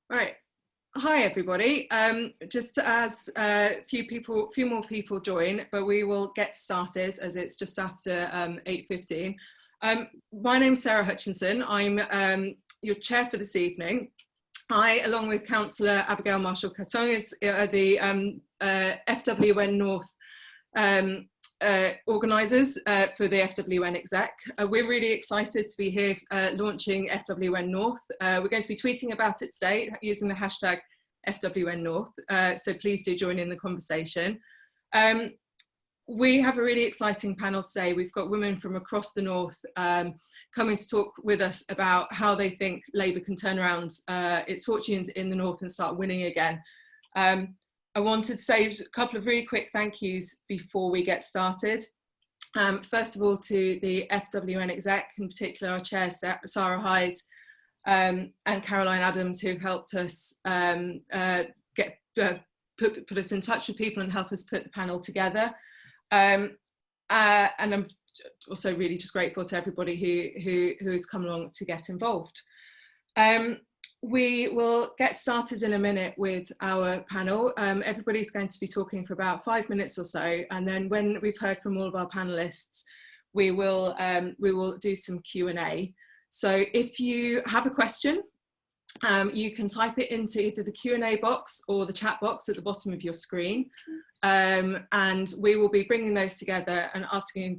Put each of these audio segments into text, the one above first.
Right. Hi, everybody. Just as a few more people join, but we will get started as it's just after 8:15. My name's Sarah Hutchinson. I'm your chair for this evening. I, along with Councillor Abigail Marshall-Carton, is the FWN North organisers for the FWN exec. We're really excited to be here launching FWN North. We're going to be tweeting about it today using the hashtag FWN North, so please do join in the conversation. We have a really exciting panel today. We've got women from across the North coming to talk with us about how they think Labour can turn around its fortunes in the North and start winning again. I wanted to say a couple of really quick thank yous before we get started. First of all, to the FWN exec, in particular our chair, Sarah Hyde, and Caroline Adams, who've helped us put us in touch with people and help us put the panel together. And I'm also really just grateful to everybody who has come along to get involved. We will get started in a minute with our panel. Everybody's going to be talking for about 5 minutes or so, and then when we've heard from all of our panelists, we will do some Q&A. So if you have a question, you can type it into either the Q&A box or the chat box at the bottom of your screen, and we will be bringing those together and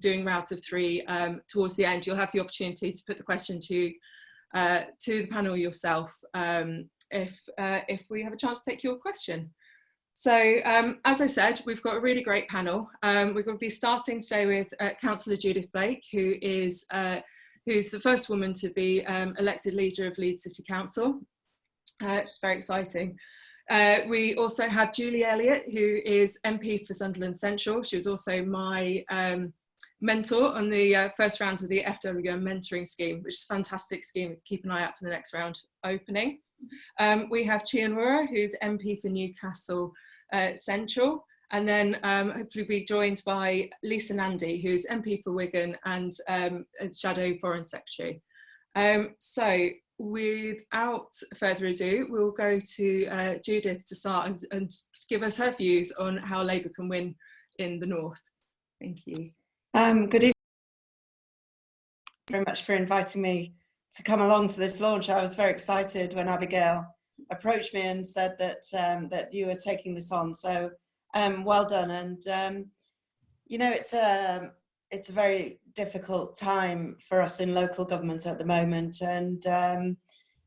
doing rounds of three towards the end. You'll have the opportunity to put the question to the panel yourself if we have a chance to take your question. So as I said, we've got a really great panel. We're going to be starting today with Councillor Judith Blake, who's the first woman to be elected leader of Leeds City Council. It's very exciting. We also have Julie Elliott, who is MP for Sunderland Central. She was also my mentor on the first round of the FWN mentoring scheme, which is a fantastic scheme. Keep an eye out for the next round opening. We have Chianwura, who's MP for Newcastle Central, and then hopefully be joined by Lisa Nandy, who's MP for Wigan and Shadow Foreign Secretary. So without further ado, we'll go to Judith to start and give us her views on how Labour can win in the North. Thank you. Good evening. Thank you very much for inviting me to come along to this launch. I was very excited when Abigail approached me and said that that you were taking this on. So well done. And you know, it's a very difficult time for us in local government at the moment, and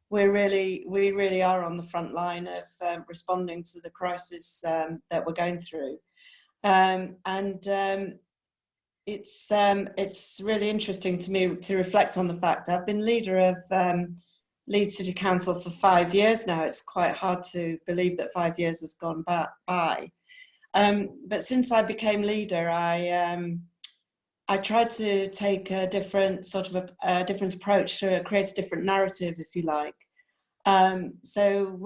we really are on the front line of responding to the crisis that we're going through. It's really interesting to me to reflect on the fact I've been leader of Leeds City Council for 5 years now. It's quite hard to believe that 5 years has gone by. But since I became leader, I tried to take a different a different approach to create a different narrative, if you like. So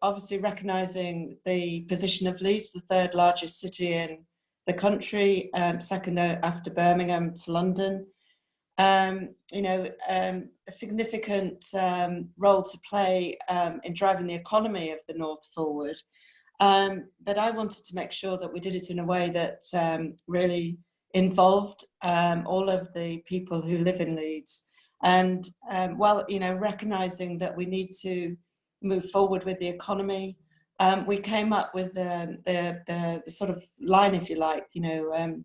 obviously recognising the position of Leeds, the third largest city in the country, second after Birmingham to London, you know, a significant role to play in driving the economy of the North forward. But I wanted to make sure that we did it in a way that really involved all of the people who live in Leeds. And well, you know, recognising that we need to move forward with the economy, we came up with the sort of line, if you like, you know,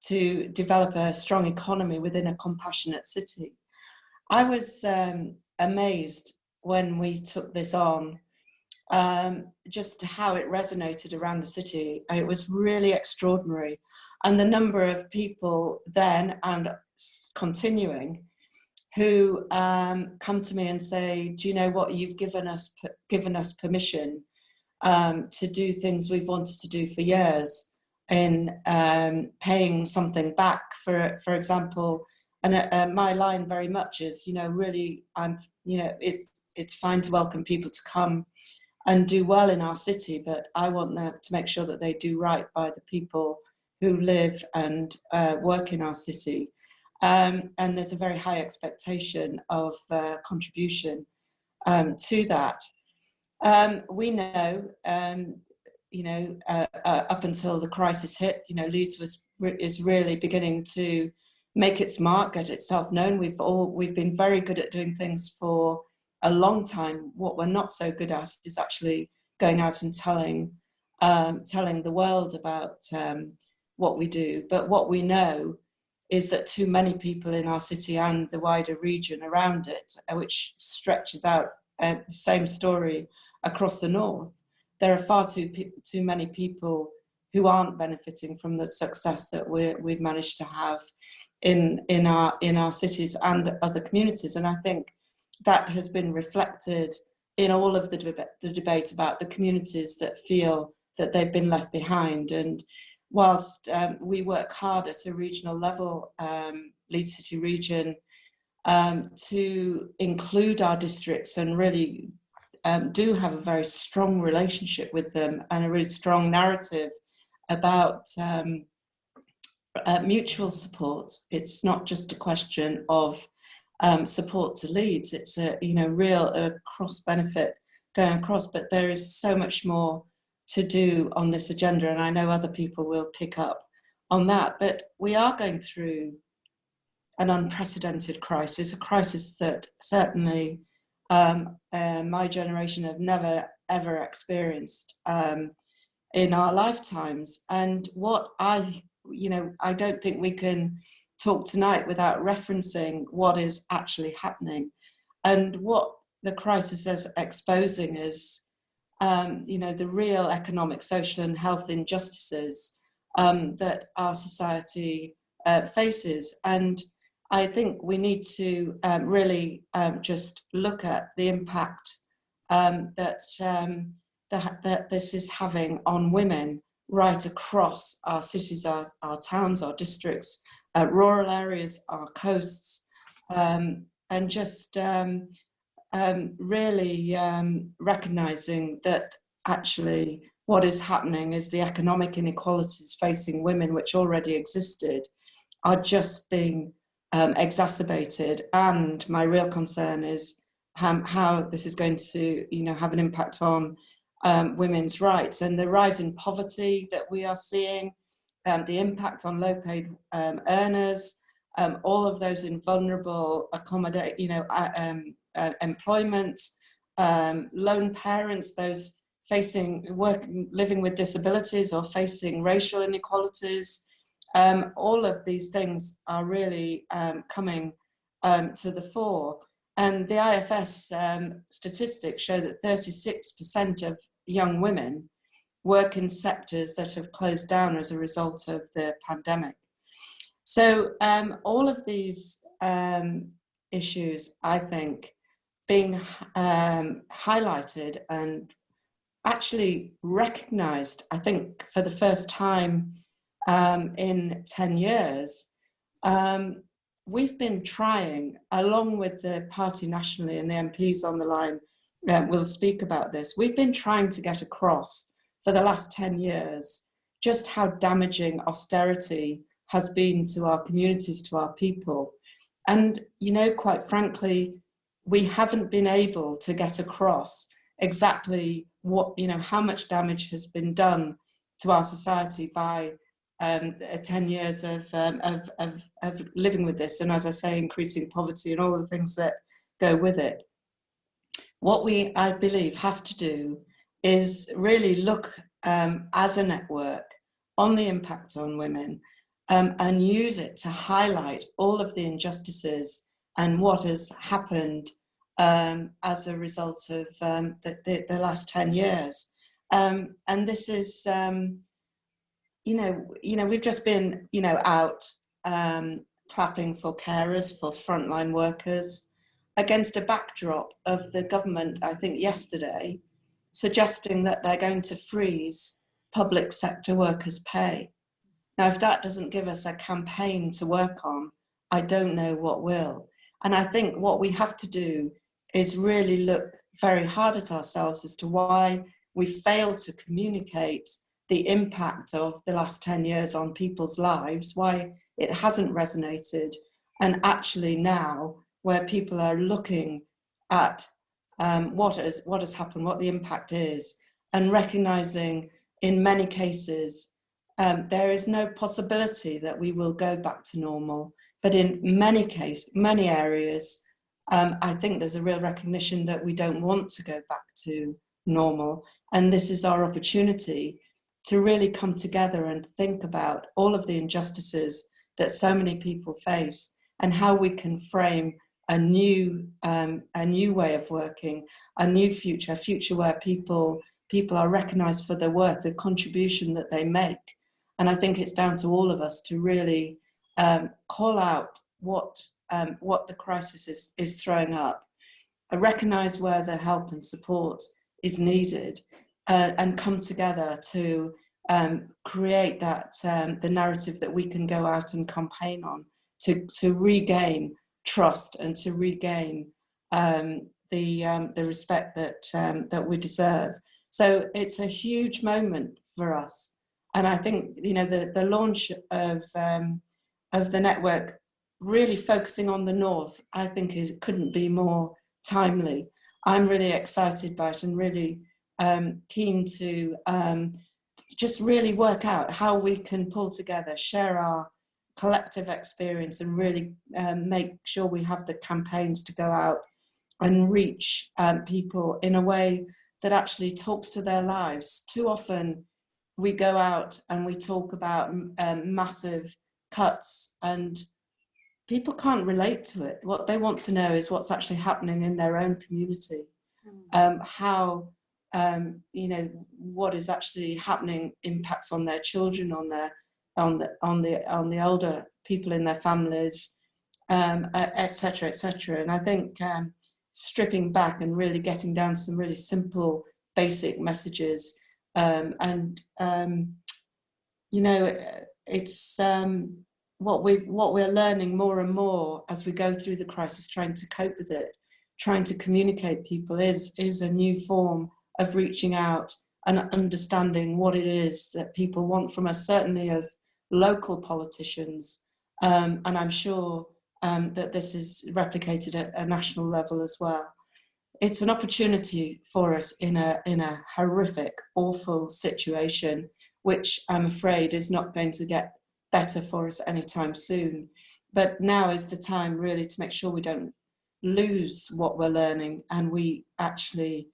to develop a strong economy within a compassionate city. I was amazed when we took this on, just how it resonated around the city. It was really extraordinary. And the number of people then and continuing who come to me and say, do you know what, you've given us permission to do things we've wanted to do for years, in paying something back, for example. And my line very much is, you know, really, you know, it's fine to welcome people to come and do well in our city, but I want them to make sure that they do right by the people who live and work in our city. And there's a very high expectation of contribution to that. We know, up until the crisis hit, Leeds is really beginning to make its mark, get itself known. We've been very good at doing things for a long time. What we're not so good at is actually going out and telling the world about what we do. But what we know is that too many people in our city and the wider region around it, which stretches out the same story across the north, there are far too many people who aren't benefiting from the success that we've managed to have in our cities and other communities. And I think that has been reflected in all of the debate about the communities that feel that they've been left behind. And whilst we work hard at a regional level, Leeds City Region, to include our districts and really do have a very strong relationship with them and a really strong narrative about mutual support. It's not just a question of support to Leeds. It's a real cross benefit going across, but there is so much more to do on this agenda, and I know other people will pick up on that. But we are going through an unprecedented crisis, a crisis that certainly my generation have never ever experienced in our lifetimes. And what I don't think we can talk tonight without referencing what is actually happening. And what the crisis is exposing is the real economic, social and health injustices that our society faces. And I think we need to really just look at the impact that this is having on women right across our cities, our towns, our districts, rural areas, our coasts, and just really recognising that actually what is happening is the economic inequalities facing women, which already existed, are just being exacerbated. And my real concern is how this is going to have an impact on women's rights and the rise in poverty that we are seeing, the impact on low-paid earners, all of those in vulnerable employment, lone parents, those living with disabilities or facing racial inequalities. All of these things are really coming to the fore. And the IFS statistics show that 36% of young women work in sectors that have closed down as a result of the pandemic. So all of these issues, I think, being highlighted and actually recognised, I think, for the first time in 10 years, we've been trying, along with the party nationally and the MPs on the line will speak about this, we've been trying to get across for the last 10 years just how damaging austerity has been to our communities, to our people. And, quite frankly, we haven't been able to get across exactly what, how much damage has been done to our society by 10 years of living with this. And as I say, increasing poverty and all the things that go with it. What we, I believe, have to do is really look as a network on the impact on women and use it to highlight all of the injustices and what has happened as a result of the last 10 years. And this is, we've just been, out clapping for carers, for frontline workers, against a backdrop of the government, I think yesterday, suggesting that they're going to freeze public sector workers' pay. Now, if that doesn't give us a campaign to work on, I don't know what will. And I think what we have to do is really look very hard at ourselves as to why we fail to communicate the impact of the last 10 years on people's lives, why it hasn't resonated. And actually now, where people are looking at what has happened, what the impact is, and recognising in many cases there is no possibility that we will go back to normal, but in many areas, I think there's a real recognition that we don't want to go back to normal, and this is our opportunity to really come together and think about all of the injustices that so many people face and how we can frame a new way of working, a new future, a future where people are recognised for their worth, the contribution that they make. And I think it's down to all of us to really call out what the crisis is throwing up, recognise where the help and support is needed, and come together to create that the narrative that we can go out and campaign on to regain trust and to regain the respect that we deserve. So it's a huge moment for us, and I think the launch of the network really focusing on the North, I think couldn't be more timely. I'm really excited by it and really keen to just really work out how we can pull together, share our collective experience, and really make sure we have the campaigns to go out and reach people in a way that actually talks to their lives. Too often we go out and we talk about massive cuts and people can't relate to it. What they want to know is what's actually happening in their own community, how what is actually happening impacts on their children, on the older people in their families, etc., etc. And I think stripping back and really getting down to some really simple, basic messages, it's what we're learning more and more as we go through the crisis, trying to cope with it, trying to communicate people is a new form of reaching out and understanding what it is that people want from us, certainly as local politicians, and I'm sure that this is replicated at a national level as well. It's an opportunity for us in a horrific, awful situation, which I'm afraid is not going to get better for us anytime soon. But now is the time really to make sure we don't lose what we're learning and we actually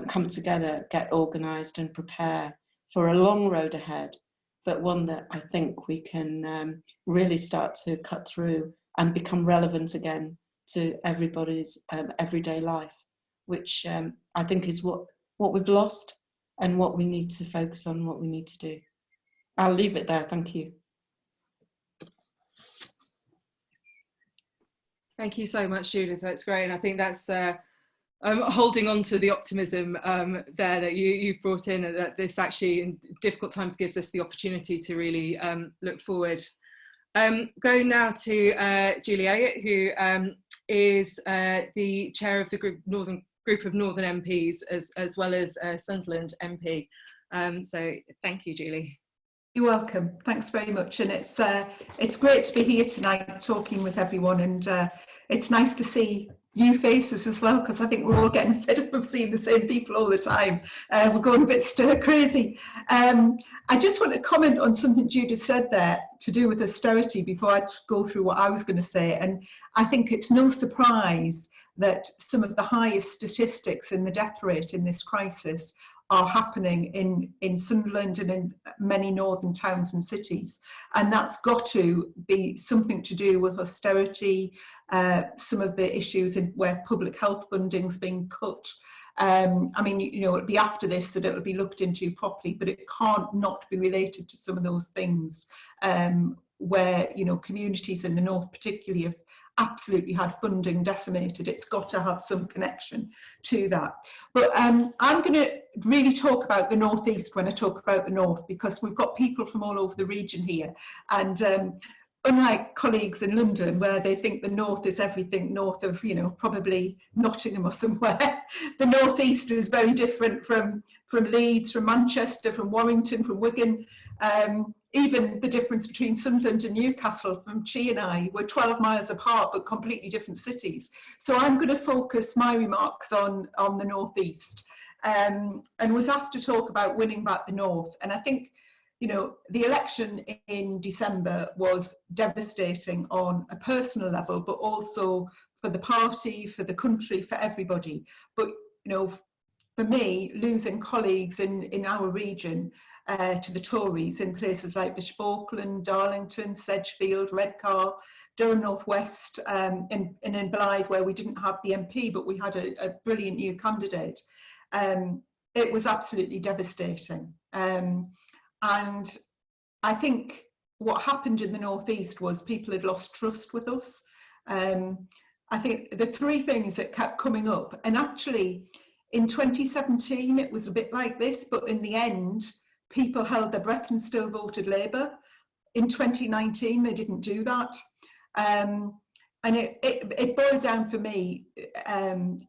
come together, get organised and prepare for a long road ahead, but one that I think we can really start to cut through and become relevant again to everybody's everyday life, which I think is what we've lost and what we need to focus on, what we need to do. I'll leave it there. Thank you. Thank you so much, Judith. That's great. And I think that's holding on to the optimism there that you've brought in, and that this actually in difficult times gives us the opportunity to really look forward. Going now to Julie Elliott, who is the chair of the group of Northern MPs, as well as Sunderland MP. So thank you, Julie. You're welcome. Thanks very much. And it's great to be here tonight talking with everyone, and it's nice to see new faces as well, because I think we're all getting fed up of seeing the same people all the time. We're going a bit stir crazy. I just want to comment on something Judith said there to do with austerity before I go through what I was going to say. And I think it's no surprise that some of the highest statistics in the death rate in this crisis are happening in Sunderland and in many northern towns and cities. And that's got to be something to do with austerity, some of the issues where public health funding's being cut. I mean, it'll be after this that it'll be looked into properly, but it can't not be related to some of those things where, communities in the north particularly have absolutely had funding decimated. It's got to have some connection to that. But I'm going to really talk about the northeast when I talk about the north, because we've got people from all over the region here, and unlike colleagues in London where they think the north is everything north of probably Nottingham or somewhere, the northeast is very different from Leeds, from Manchester, from Warrington, from Wigan. even the difference between Sunderland and Newcastle from Chi and I were 12 miles apart, but completely different cities. So I'm going to focus my remarks on the Northeast, and was asked to talk about winning back the North. And I think, you know, the election in December was devastating on a personal level, but also for the party, for the country, for everybody. But, you know, for me, losing colleagues in our region to the Tories in places like Bishop Auckland, Darlington, Sedgefield, Redcar, Durham North West, and in Blythe, where we didn't have the MP, but we had a brilliant new candidate. It was absolutely devastating. And I think what happened in the Northeast was people had lost trust with us. I think the three things that kept coming up, and actually in 2017 it was a bit like this, but in the end people held their breath and still voted Labour. In 2019 they didn't do that. And it boiled down for me,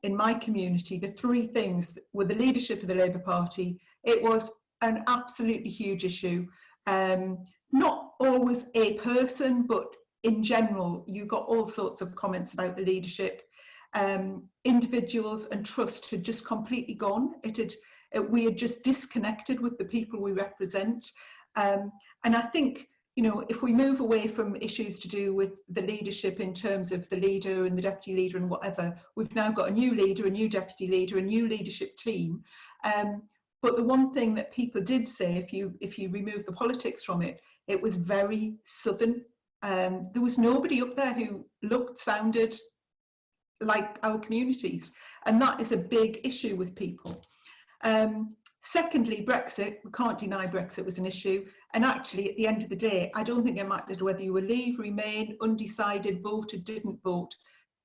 in my community, the three things were the leadership of the Labour Party. It was an absolutely huge issue. Not always a person, but in general, you got all sorts of comments about the leadership. Individuals and trust had just completely gone. We had just disconnected with the people we represent. And I think, you know, if we move away from issues to do with the leadership in terms of the leader and the deputy leader and whatever, we've now got a new leader, a new deputy leader, a new leadership team. But the one thing that people did say, if you remove the politics from it, it was very southern. There was nobody up there who looked, sounded like our communities, and that is a big issue with people. Secondly, Brexit, we can't deny Brexit was an issue, and actually at the end of the day, I don't think it mattered whether you were Leave, Remain, undecided, voted, didn't vote.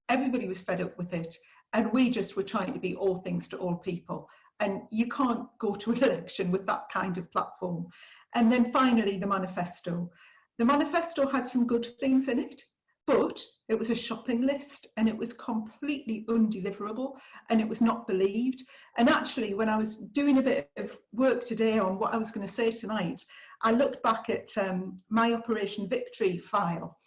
Everybody was fed up with it, and we just were trying to be all things to all people. And you can't go to an election with that kind of platform. And then finally, the manifesto. The manifesto had some good things in it, but it was a shopping list and it was completely undeliverable and it was not believed. And actually, when I was doing a bit of work today on what I was going to say tonight, I looked back at my Operation Victory file.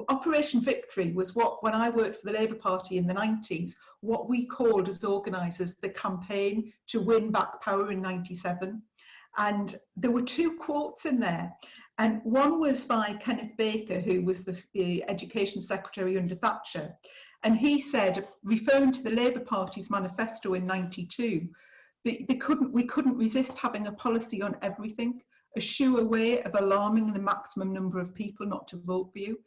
Operation Victory was what, when I worked for the Labour Party in the 90s, what we called as organisers the campaign to win back power in 97. And there were two quotes in there. And one was by Kenneth Baker, who was the Education Secretary under Thatcher. And he said, referring to the Labour Party's manifesto in 92, we couldn't resist having a policy on everything, a sure way of alarming the maximum number of people not to vote for you.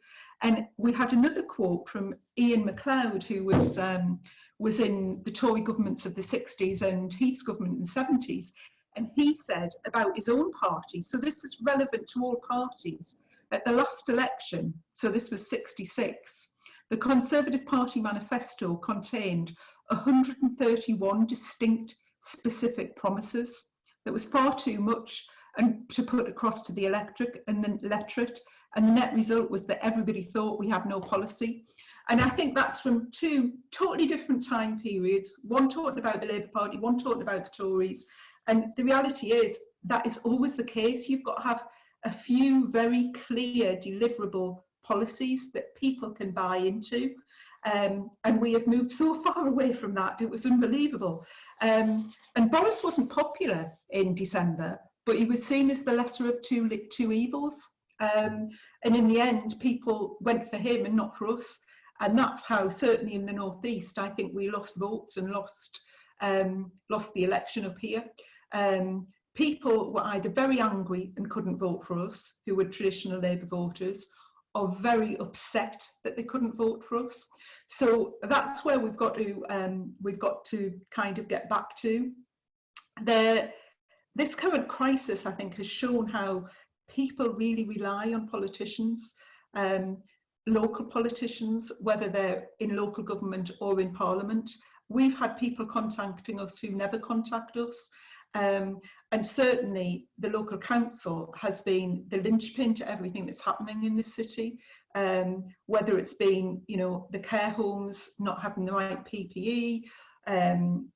And we had another quote from Ian MacLeod, who was in the Tory governments of the 60s and Heath's government in the 70s. And he said about his own party, so this is relevant to all parties, at the last election, so this was 66, the Conservative Party manifesto contained 131 distinct specific promises. That was far too much and to put across to the electorate, and the net result was that everybody thought we have no policy. And I think that's from two totally different time periods, one talking about the Labour Party, one talking about the Tories. And the reality is that is always the case. You've got to have a few very clear, deliverable policies that people can buy into. And we have moved so far away from that, it was unbelievable. And Boris wasn't popular in December, but he was seen as the lesser of two evils. And in the end, people went for him and not for us. And that's how, certainly in the Northeast, I think we lost votes and lost the election up here. People were either very angry and couldn't vote for us, who were traditional Labour voters, or very upset that they couldn't vote for us. So that's where we've got to kind of get back to. This current crisis, I think, has shown how people really rely on politicians, local politicians, whether they're in local government or in Parliament. We've had people contacting us who never contact us. And certainly the local council has been the linchpin to everything that's happening in this city, whether it's been, you know, the care homes not having the right PPE,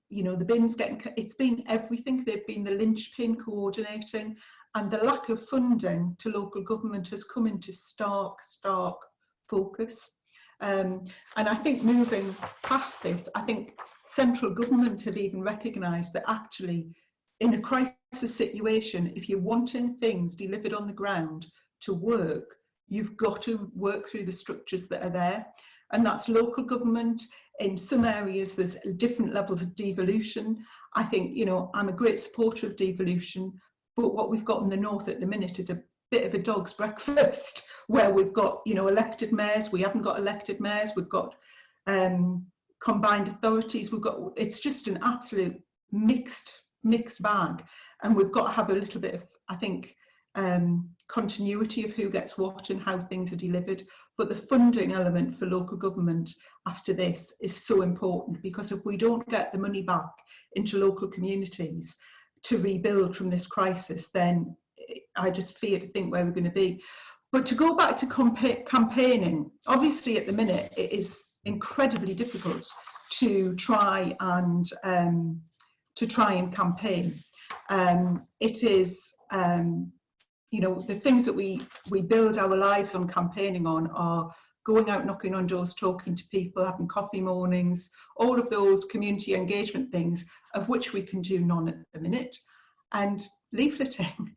you know, the bins getting, it's been everything. They've been the linchpin coordinating, and the lack of funding to local government has come into stark focus. And I think moving past this, I think central government have even recognised that actually in a crisis situation, if you're wanting things delivered on the ground to work, you've got to work through the structures that are there. And that's local government. In some areas, there's different levels of devolution. I think, you know, I'm a great supporter of devolution, but what we've got in the north at the minute is a bit of a dog's breakfast, where we've got, you know, elected mayors, we haven't got elected mayors, we've got combined authorities, we've got, it's just an absolute mixed bag, and we've got to have a little bit of, I think, continuity of who gets what and how things are delivered. But the funding element for local government after this is so important, because if we don't get the money back into local communities to rebuild from this crisis, then I just fear to think where we're going to be. But to go back to campaigning, obviously at the minute it is incredibly difficult to try and campaign. It is, you know, the things that we build our lives on campaigning on are going out, knocking on doors, talking to people, having coffee mornings, all of those community engagement things, of which we can do none at the minute, and leafleting.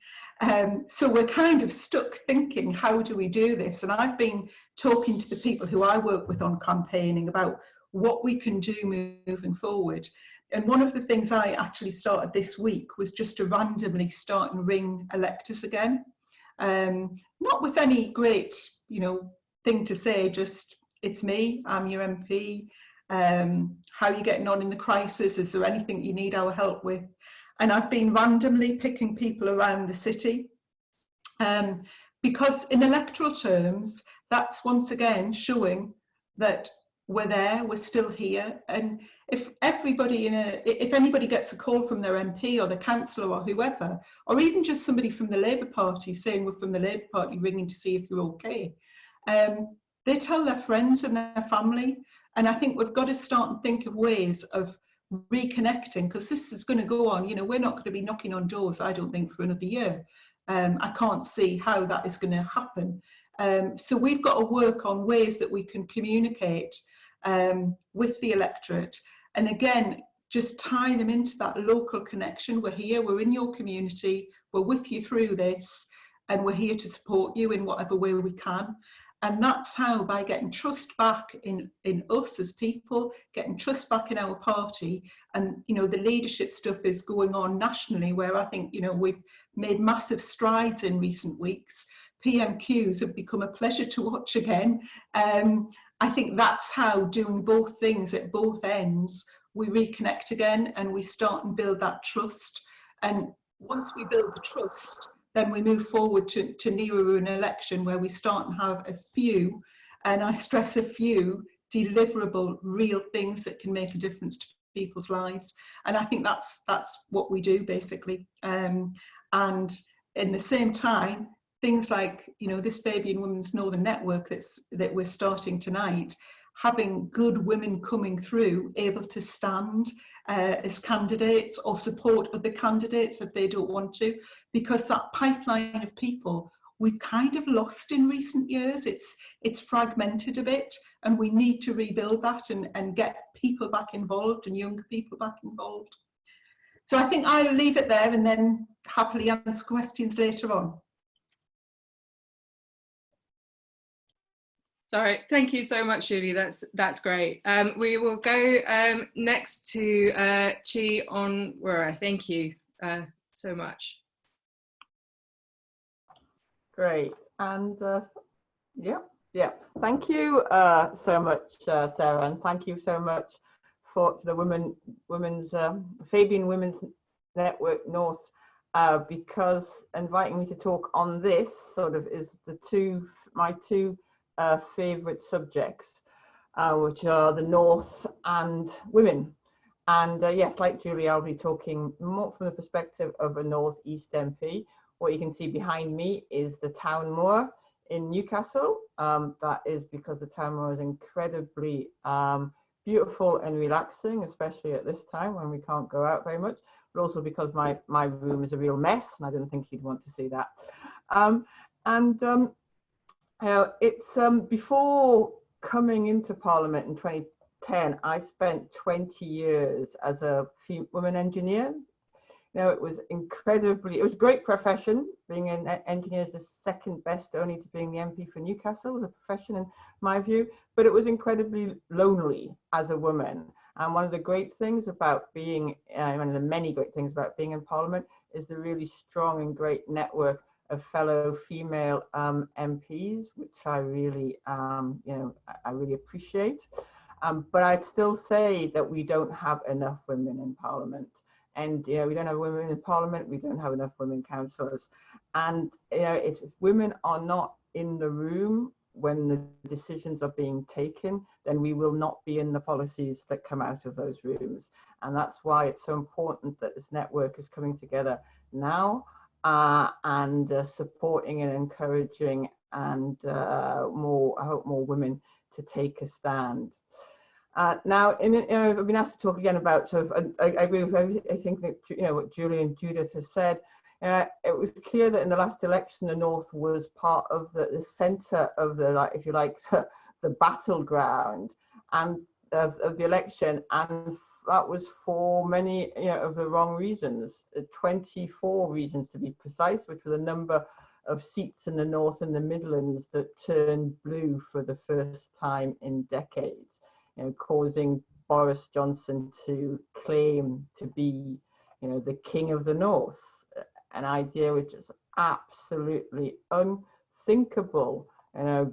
So we're kind of stuck thinking, how do we do this? And I've been talking to the people who I work with on campaigning about what we can do moving forward. And one of the things I actually started this week was just to randomly start and ring electors again. Not with any great, you know, thing to say, just, it's me, I'm your MP, how are you getting on in the crisis? Is there anything you need our help with? And I've been randomly picking people around the city, because in electoral terms, that's once again showing that we're there, we're still here. And if everybody if anybody gets a call from their MP or the councillor or whoever, or even just somebody from the Labour Party saying we're from the Labour Party ringing to see if you're okay, they tell their friends and their family. And I think we've got to start and think of ways of reconnecting, because this is going to go on. You know, we're not going to be knocking on doors, I don't think, for another year. I can't see how that is going to happen. So we've got to work on ways that we can communicate with the electorate, and again, just tie them into that local connection. We're here, we're in your community, we're with you through this, and we're here to support you in whatever way we can. And that's how, by getting trust back in us as people, getting trust back in our party, and, you know, the leadership stuff is going on nationally, where I think, you know, we've made massive strides in recent weeks. PMQs have become a pleasure to watch again. I think that's how, doing both things at both ends, we reconnect again and we start and build that trust. And once we build the trust, then we move forward to nearer an election where we start and have a few, and I stress a few, deliverable, real things that can make a difference to people's lives. And I think that's what we do, basically. And in the same time, things like, you know, this Baby and Women's Northern Network that we're starting tonight, having good women coming through, able to stand as candidates or support other candidates if they don't want to, because that pipeline of people we've kind of lost in recent years. It's fragmented a bit, and we need to rebuild that and get people back involved and younger people back involved. So I think I'll leave it there and then happily answer questions later on. Sorry, thank you so much, Julie. That's great. We will go next to Chi Onwura. Thank you so much. Great, and yeah. Thank you so much, Sarah, and thank you so much to the Fabian Women's Network North, because inviting me to talk on this sort of is my two favourite subjects, which are the North and women. And yes, like Julie, I'll be talking more from the perspective of a North East MP. What you can see behind me is the Town Moor in Newcastle. That is because the Town Moor is incredibly beautiful and relaxing, especially at this time when we can't go out very much, but also because my room is a real mess and I didn't think you'd want to see that. It's before coming into Parliament in 2010, I spent 20 years as a woman engineer. It was it was a great profession. Being an engineer is the second best only to being the MP for Newcastle as a profession in my view, but it was incredibly lonely as a woman. And one of the great things about being, one of the many great things about being in Parliament is the really strong and great network of fellow female MPs, which I really, I really appreciate. But I'd still say that we don't have enough women in Parliament. And we don't have women in Parliament, we don't have enough women councillors. And if women are not in the room when the decisions are being taken, then we will not be in the policies that come out of those rooms. And that's why it's so important that this network is coming together now and supporting and encouraging and I hope more women to take a stand. Now, I've been asked to talk again about sort of, I agree with everything, I think that, what Julie and Judith have said. It was clear that in the last election, the North was part of the centre of the, if you like, the battleground and of the election, and that was for many of the wrong reasons, 24 reasons to be precise, which was a number of seats in the North and the Midlands that turned blue for the first time in decades. Causing Boris Johnson to claim to be, the king of the North, an idea which is absolutely unthinkable.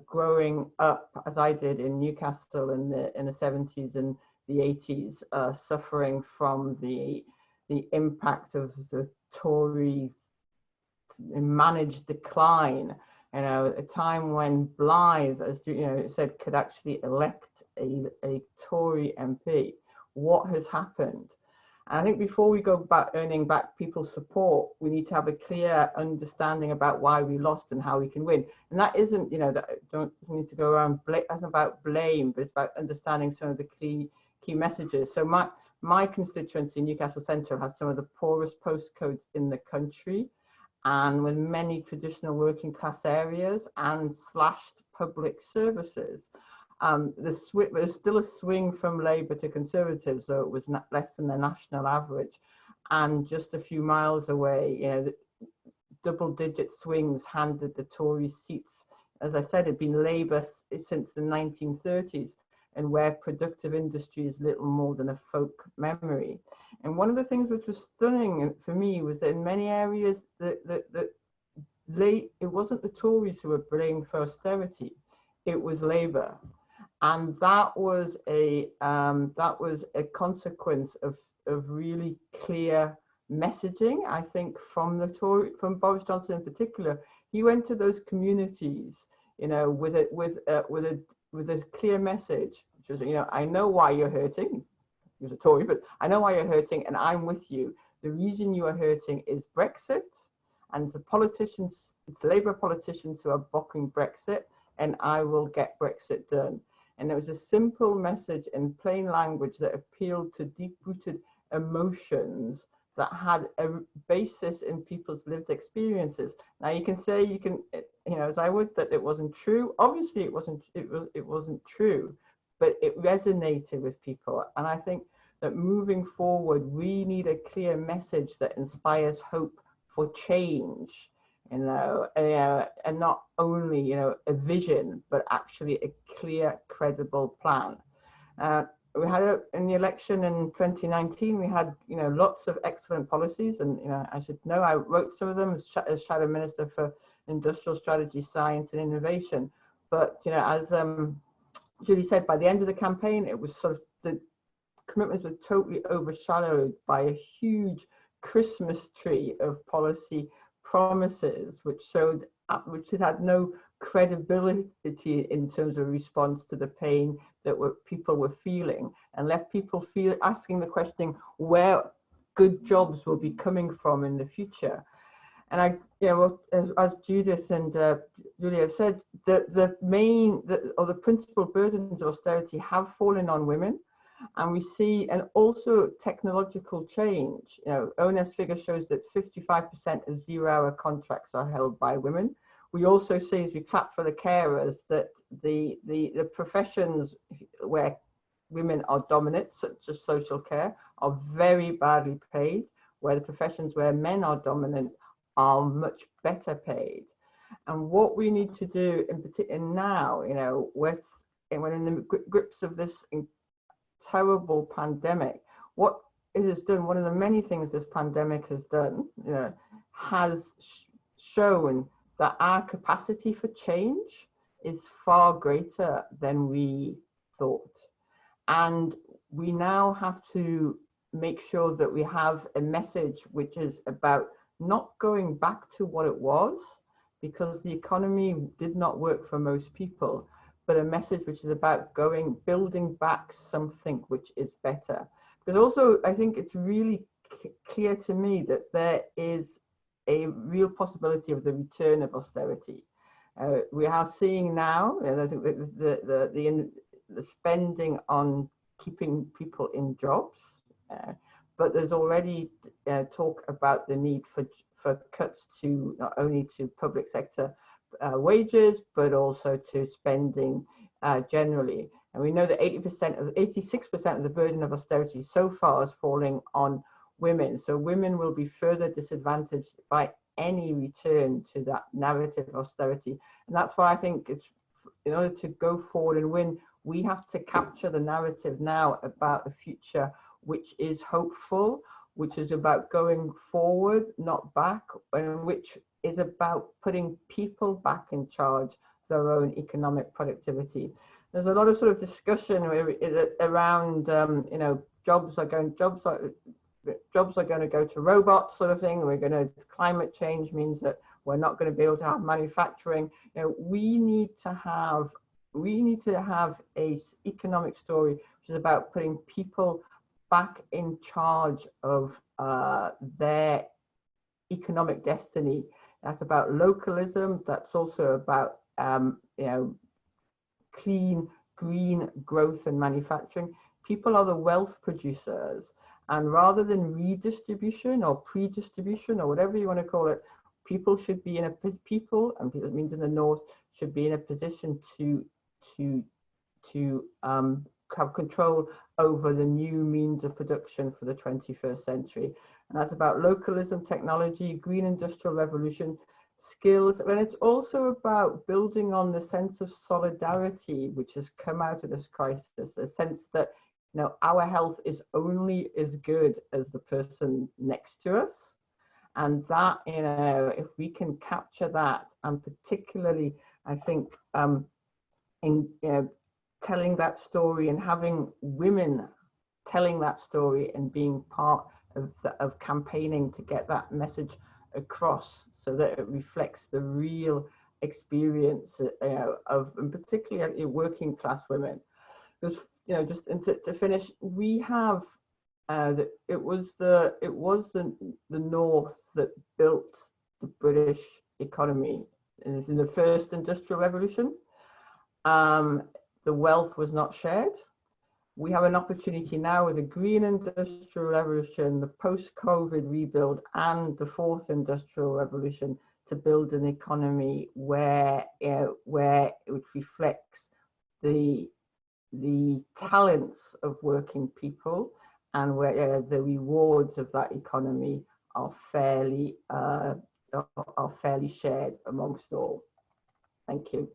Growing up as I did in Newcastle in the 70s and the 80s, suffering from the impact of the Tory managed decline. A time when Blythe, as said, could actually elect a Tory MP. What has happened? And I think before we go back earning back people's support, we need to have a clear understanding about why we lost and how we can win. And that isn't, that don't need to go around. That's about blame, but it's about understanding some of the key messages. So my constituency, Newcastle Central, has some of the poorest postcodes in the country, and with many traditional working class areas and slashed public services. There's still a swing from Labour to Conservatives, though it was less than the national average. And just a few miles away, double-digit swings handed the Tory seats. As I said, it'd been Labour since the 1930s, and where productive industry is little more than a folk memory. And one of the things which was stunning for me was that in many areas, it wasn't the Tories who were blamed for austerity, it was Labour. And that was a consequence of really clear messaging, I think, from Boris Johnson in particular. He went to those communities, with a clear message, which was, I know why you're hurting. He was a Tory, but I know why you're hurting, and I'm with you. The reason you are hurting is Brexit, and it's Labour politicians who are blocking Brexit, and I will get Brexit done. And it was a simple message in plain language that appealed to deep-rooted emotions that had a basis in people's lived experiences. Now you can say, as I would, that it wasn't true. Obviously it wasn't true, but it resonated with people. And I think that moving forward, we need a clear message that inspires hope for change, and not only, a vision, but actually a clear, credible plan. We had in the election in 2019, we had, lots of excellent policies, and, I should know, I wrote some of them as Shadow Minister for Industrial Strategy, Science and Innovation. But, as Julie said, by the end of the campaign, it was sort of, the commitments were totally overshadowed by a huge Christmas tree of policy promises, which it had no credibility in terms of response to the pain that people were feeling, and left people asking the question where good jobs will be coming from in the future. And as Judith and Julia have said, the principal burdens of austerity have fallen on women. And we see, and also technological change. You know, ONS figure shows that 55% of zero-hour contracts are held by women. We also see, as we clap for the carers, that the professions where women are dominant, such as social care, are very badly paid, where the professions where men are dominant are much better paid. And what we need to do in particular now, you know, when in the grips of this terrible pandemic, what it has done, one of the many things this pandemic has done, you know, has shown that our capacity for change is far greater than we thought. And we now have to make sure that we have a message which is about not going back to what it was, because the economy did not work for most people, but a message which is about building back something which is better. Because also, I think it's really clear to me that there is a real possibility of the return of austerity. We are seeing now, and I think the spending on keeping people in jobs, but there's already talk about the need for cuts to not only to public sector wages, but also to spending generally. And we know that 86% of the burden of austerity so far is falling on women. So women will be further disadvantaged by any return to that narrative of austerity. And that's why I think it's, in order to go forward and win, we have to capture the narrative now about a future which is hopeful, which is about going forward, not back, and which is about putting people back in charge of their own economic productivity. There's a lot of sort of discussion around, you know, jobs are going to go to robots, sort of thing. Climate change means that we're not going to be able to have manufacturing. You know, we need to have a economic story which is about putting people back in charge of their economic destiny. That's about localism. That's also about you know, clean, green growth and manufacturing. People are the wealth producers, and rather than redistribution or pre-distribution or whatever you want to call it, people should be in a and it means in the North, should be in a position to have control over the new means of production for the 21st century. And that's about localism, technology, green industrial revolution, skills. And it's also about building on the sense of solidarity which has come out of this crisis, the sense that, you know, our health is only as good as the person next to us. And that, you know, if we can capture that, and particularly, I think, in, you know, telling that story and having women telling that story and being part of campaigning to get that message across, so that it reflects the real experience of, and particularly working class women. Because, you know, just to finish, we have it was the North that built the British economy in the first industrial revolution. The wealth was not shared. We have an opportunity now with the green industrial revolution, the post-COVID rebuild, and the fourth industrial revolution to build an economy where it reflects the talents of working people, and where the rewards of that economy are fairly shared amongst all. Thank you.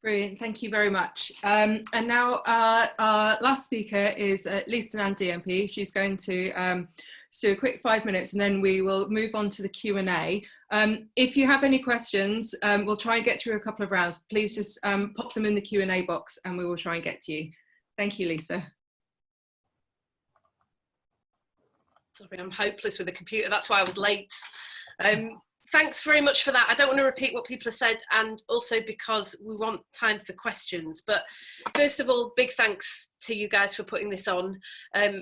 Brilliant, thank you very much. And now our last speaker is Lisa Nan DMP. She's going to do a quick 5 minutes, and then we will move on to the Q&A. If you have any questions, we'll try and get through a couple of rounds. Please just pop them in the Q&A box and we will try and get to you. Thank you, Lisa. Sorry, I'm hopeless with the computer. That's why I was late. Thanks very much for that. I don't want to repeat what people have said, and also because we want time for questions. But first of all, big thanks to you guys for putting this on.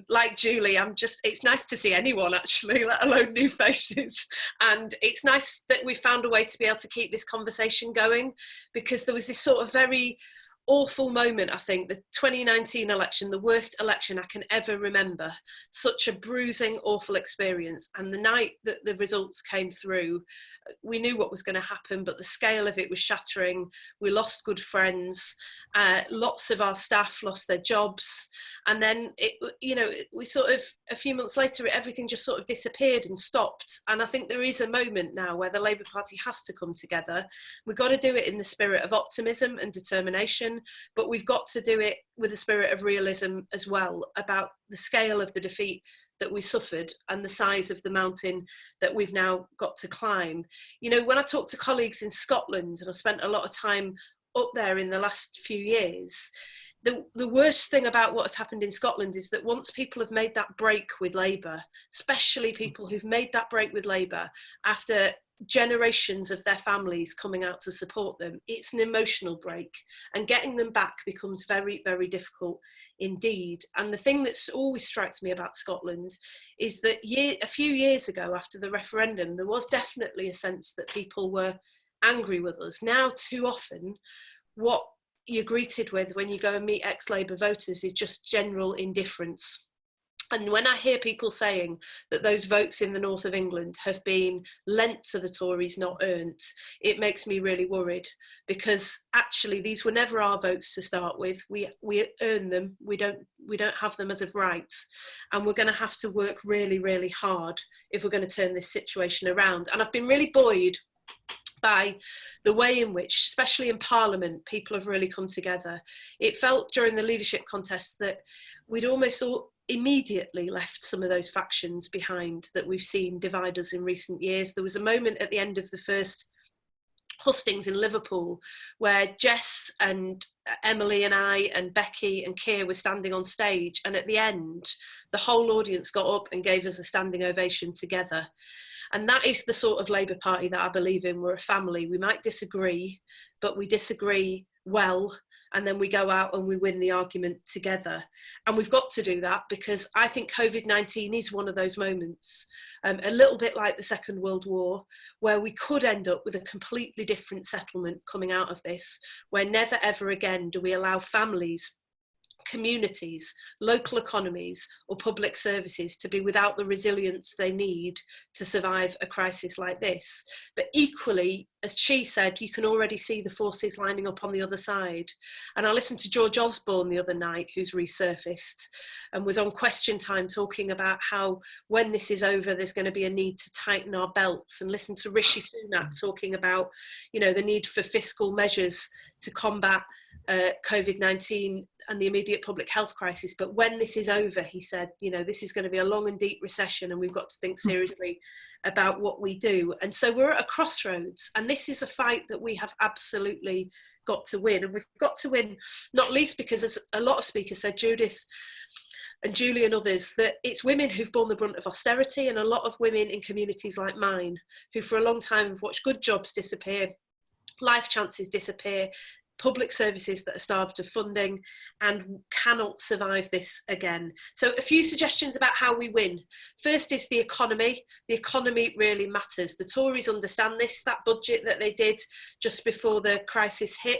Like Julie, it's nice to see anyone actually, let alone new faces. And it's nice that we found a way to be able to keep this conversation going, because there was this sort of very awful moment, I think, the 2019 election, the worst election I can ever remember. Such a bruising, awful experience. And the night that the results came through, we knew what was going to happen, but the scale of it was shattering. We lost good friends. Lots of our staff lost their jobs. And then, we sort of, a few months later, everything just sort of disappeared and stopped. And I think there is a moment now where the Labour Party has to come together. We've got to do it in the spirit of optimism and determination, but we've got to do it with a spirit of realism as well, about the scale of the defeat that we suffered and the size of the mountain that we've now got to climb. When I talk to colleagues in Scotland, and I spent a lot of time up there in the last few years, the worst thing about what has happened in Scotland is that once people have made that break with Labour, especially people who've made that break with Labour after generations of their families coming out to support them, it's an emotional break, and getting them back becomes very, very difficult indeed. And the thing that's always strikes me about Scotland is that a few years ago, after the referendum, there was definitely a sense that people were angry with us. Now, too often, what you're greeted with when you go and meet ex-Labour voters is just general indifference. And when I hear people saying that those votes in the north of England have been lent to the Tories, not earned, it makes me really worried, because actually these were never our votes to start with. We earn them. We don't have them as of right. And we're going to have to work really, really hard if we're going to turn this situation around. And I've been really buoyed by the way in which, especially in Parliament, people have really come together. It felt during the leadership contest that we'd almost all immediately left some of those factions behind that we've seen divide us in recent years. There was a moment at the end of the first hustings in Liverpool where Jess and Emily and I and Becky and Keir were standing on stage, and at the end the whole audience got up and gave us a standing ovation together. And that is the sort of Labour Party that I believe in. We're a family. We might disagree, but we disagree well, and then we go out and we win the argument together. And we've got to do that, because I think COVID-19 is one of those moments, a little bit like the Second World War, where we could end up with a completely different settlement coming out of this, where never ever again do we allow families, communities, local economies or public services to be without the resilience they need to survive a crisis like this. But equally, as she said, you can already see the forces lining up on the other side. And I listened to George Osborne the other night, who's resurfaced and was on Question Time talking about how when this is over, there's going to be a need to tighten our belts, and listen to Rishi Sunak talking about, the need for fiscal measures to combat COVID-19 and the immediate public health crisis. But when this is over, he said, this is going to be a long and deep recession, and we've got to think seriously about what we do. And so we're at a crossroads, and this is a fight that we have absolutely got to win. And we've got to win, not least because, as a lot of speakers said, Judith and Julie and others, that it's women who've borne the brunt of austerity, and a lot of women in communities like mine who for a long time have watched good jobs disappear, life chances disappear, public services that are starved of funding, and cannot survive this again. So a few suggestions about how we win. First is the economy. The economy really matters. The Tories understand this. That budget that they did just before the crisis hit,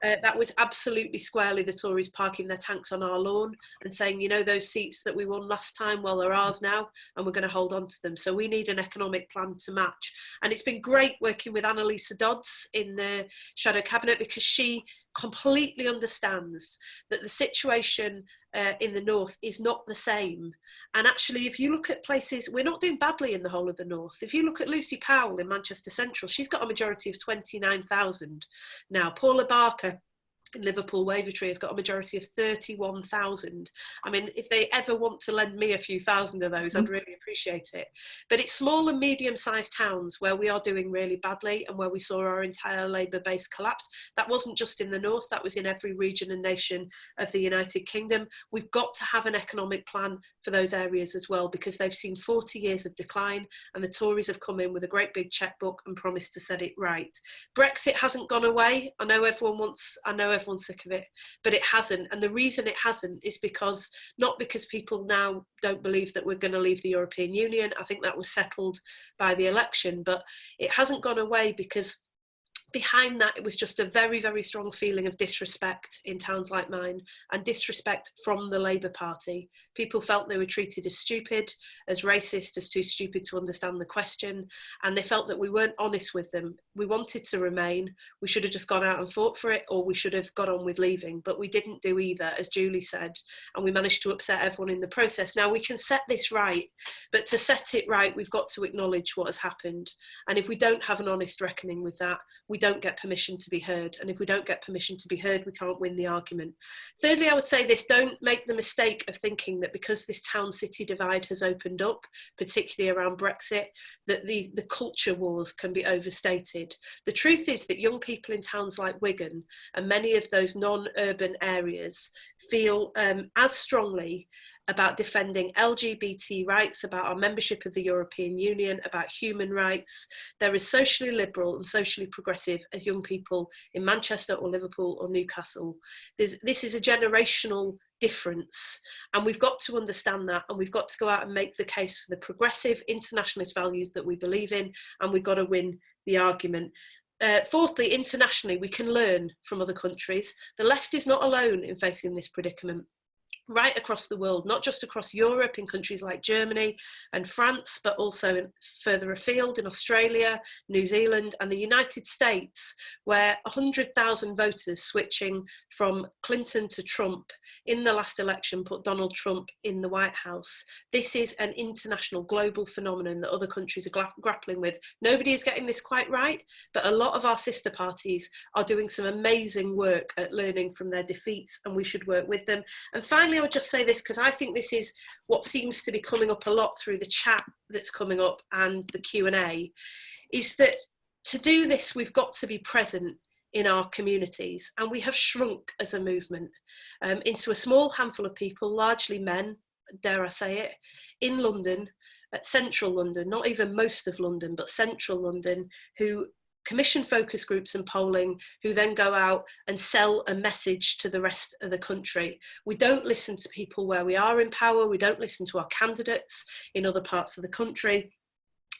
that was absolutely squarely the Tories parking their tanks on our lawn and saying, those seats that we won last time, well, they're ours now, and we're going to hold on to them. So we need an economic plan to match. And it's been great working with Annalisa Dodds in the Shadow Cabinet, because she completely understands that the situation in the north is not the same. And actually, if you look at places, we're not doing badly in the whole of the north. If you look at Lucy Powell in Manchester Central, she's got a majority of 29,000 now. Paula Barker in Liverpool Wavertree has got a majority of 31,000. I mean, if they ever want to lend me a few thousand of those, I'd really appreciate it. But it's small and medium-sized towns where we are doing really badly, and where we saw our entire Labour base collapse. That wasn't just in the north, that was in every region and nation of the United Kingdom. We've got to have an economic plan for those areas as well, because they've seen 40 years of decline, and the Tories have come in with a great big checkbook and promised to set it right. Brexit hasn't gone away. I know everyone's sick of it, but it hasn't. And the reason it hasn't is because, not because people now don't believe that we're going to leave the European Union. I think that was settled by the election, but it hasn't gone away because behind that, it was just a very, very strong feeling of disrespect in towns like mine, and disrespect from the Labour Party. People felt they were treated as stupid, as racist, as too stupid to understand the question, and they felt that we weren't honest with them. We wanted to remain, we should have just gone out and fought for it, or we should have got on with leaving, but we didn't do either, as Julie said, and we managed to upset everyone in the process. Now, we can set this right, but to set it right, we've got to acknowledge what has happened, and if we don't have an honest reckoning with that, we don't get permission to be heard. And if we don't get permission to be heard, we can't win the argument. Thirdly, I would say this: don't make the mistake of thinking that because this town-city divide has opened up, particularly around Brexit, that the culture wars can be overstated. The truth is that young people in towns like Wigan and many of those non-urban areas feel as strongly about defending LGBT rights, about our membership of the European Union, about human rights. They're as socially liberal and socially progressive as young people in Manchester or Liverpool or Newcastle. This is a generational difference, and we've got to understand that, and we've got to go out and make the case for the progressive internationalist values that we believe in, and we've got to win the argument. Fourthly, internationally, we can learn from other countries. The left is not alone in facing this predicament. Right across the world, not just across Europe in countries like Germany and France, but also further afield in Australia, New Zealand and the United States, where 100,000 voters switching from Clinton to Trump in the last election put Donald Trump in the White House. This is an international global phenomenon that other countries are grappling with. Nobody is getting this quite right, but a lot of our sister parties are doing some amazing work at learning from their defeats, and we should work with them. And finally, I would just say this, because I think this is what seems to be coming up a lot through the chat that's coming up and the Q&A, is that to do this, we've got to be present in our communities, and we have shrunk as a movement into a small handful of people, largely men, dare I say it, in London, central London, not even most of London, but central London, who commission focus groups and polling, who then go out and sell a message to the rest of the country. We don't listen to people where we are in power, we don't listen to our candidates in other parts of the country,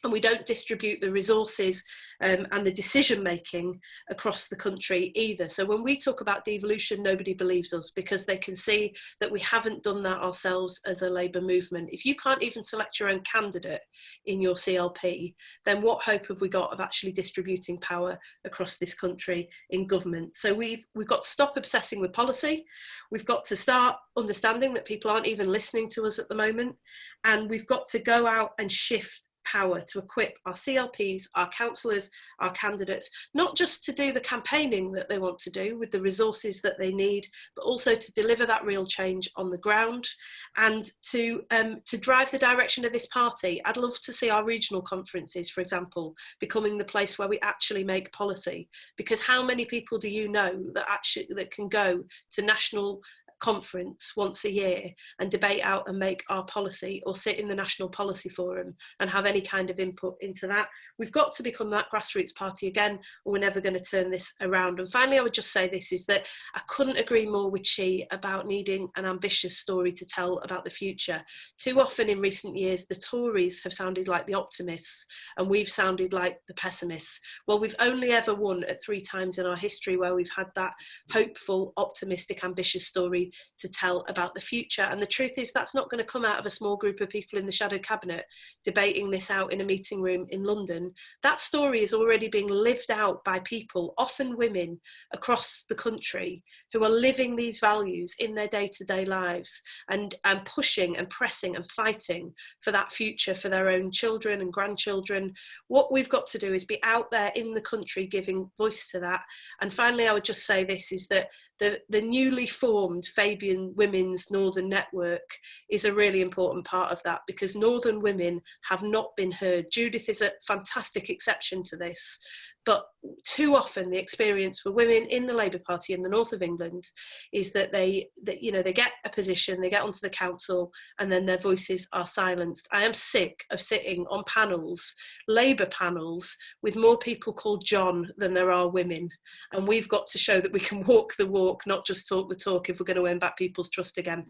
and we don't distribute the resources and the decision making across the country either. So when we talk about devolution, nobody believes us, because they can see that we haven't done that ourselves as a Labour movement. If you can't even select your own candidate in your CLP, then what hope have we got of actually distributing power across this country in government? So we've got to stop obsessing with policy. We've got to start understanding that people aren't even listening to us at the moment. And we've got to go out and shift power to equip our CLPs, our councillors, our candidates, not just to do the campaigning that they want to do with the resources that they need, but also to deliver that real change on the ground and to drive the direction of this party. I'd love to see our regional conferences, for example, becoming the place where we actually make policy, because how many people do you know that can go to national conference once a year and debate out and make our policy, or sit in the National Policy Forum and have any kind of input into that? We've got to become that grassroots party again, or we're never going to turn this around. And finally, I would just say this, is that I couldn't agree more with Chi about needing an ambitious story to tell about the future. Too often in recent years, the Tories have sounded like the optimists and we've sounded like the pessimists. Well, we've only ever won at 3 times in our history where we've had that hopeful, optimistic, ambitious story to tell about the future. And the truth is, that's not going to come out of a small group of people in the shadow cabinet debating this out in a meeting room in London. That story is already being lived out by people, often women, across the country, who are living these values in their day-to-day lives and pushing and pressing and fighting for that future for their own children and grandchildren. What we've got to do is be out there in the country giving voice to that. And finally, I would just say this, is that the newly formed Fabian Women's Northern Network is a really important part of that, because Northern women have not been heard. Judith is a fantastic exception to this, but too often the experience for women in the Labour Party in the north of England is that they get a position, they get onto the council, and then their voices are silenced. I am sick of sitting on panels, Labour panels, with more people called John than there are women, and we've got to show that we can walk the walk, not just talk the talk, if we're going to win back people's trust again.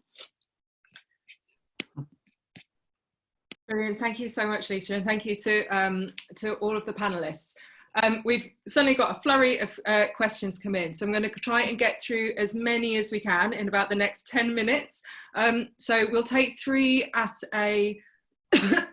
Brilliant. Thank you so much, Lisa, and thank you to all of the panelists. We've suddenly got a flurry of questions come in, so I'm going to try and get through as many as we can in about the next 10 minutes. So we'll take 3 at a